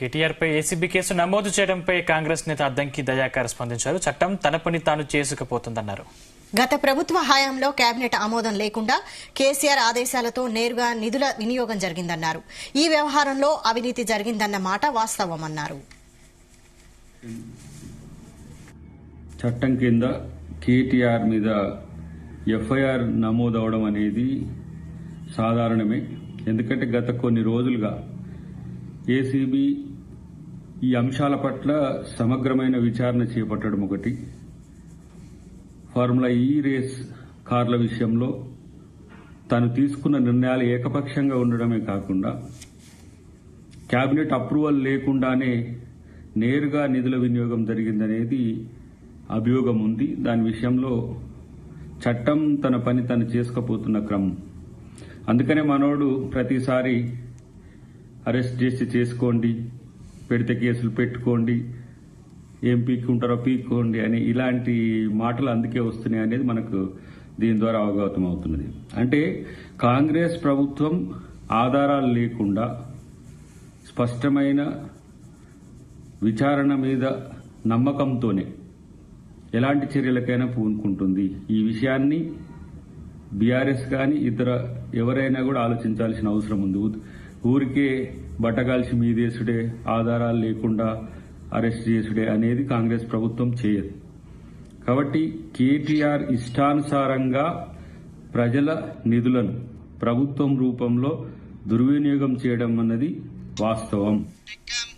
కేటీఆర్ పై ACB case నమోదు చేయడంపై కాంగ్రెస్ నేత అద్దంకి దయాకర్ స్పందించారు. చట్టం తన పని తాను చేసుకుపోతుందన్నారు. గత ప్రభుత్వ హయాంలో కేబినెట్ ఆమోదం లేకుండా కేసీఆర్ ఆదేశాలతో నేరుగా నిధుల వినియోగం జరిగిందన్నారు. ఈ వ్యవహారంలో అవినీతి జరిగిందన్న మాట వాస్తవమన్నారు. చట్టం కింద కేటీఆర్ మీద ఎఫ్ఐఆర్ నమోదవడం అనేది సాధారణమే. ఎందుకంటే గత కొన్ని రోజులుగా ఏసీబీ ఈ అంశాల పట్ల సమగ్రమైన విచారణ చేపట్టడం ఒకటి, ఫార్ములా ఈ రేస్ కార్ల విషయంలో తాను తీసుకున్న నిర్ణయాలు ఏకపక్షంగా ఉండడమే కాకుండా కేబినెట్ అప్రూవల్ లేకుండానే నేరుగా నిధుల వినియోగం జరిగిందనేది అభియోగం ఉంది. దాని విషయంలో చట్టం తన పని తను చేసుకుపోతున్న క్రమం. అందుకనే మనోడు ప్రతిసారి అరెస్ట్ చేసి చేసుకోండి, పెడితే కేసులు పెట్టుకోండి, ఏం పీక్కుంటారో పీక్కోండి అని ఇలాంటి మాటలు అందుకే వస్తున్నాయి అనేది మనకు దీని ద్వారా అవగతం అవుతున్నది. అంటే కాంగ్రెస్ ప్రభుత్వం ఆధారాలు లేకుండా స్పష్టమైన విచారణ మీద నమ్మకంతోనే ఎలాంటి చర్యలకైనా పూనుకుంటుంది. ఈ విషయాన్ని బీఆర్ఎస్ కానీ ఇతర ఎవరైనా కూడా ఆలోచించాల్సిన అవసరం ఉంది. ఊరికే బట్టగాల్చి మీదేసుడే, ఆధారాలు లేకుండా అరెస్ట్ చేసుడే అనేది కాంగ్రెస్ ప్రభుత్వం చేయదు. కాబట్టి కేటీఆర్ ఇష్టానుసారంగా ప్రజల నిధులను ప్రభుత్వం రూపంలో దుర్వినియోగం చేయడం అన్నది వాస్తవం.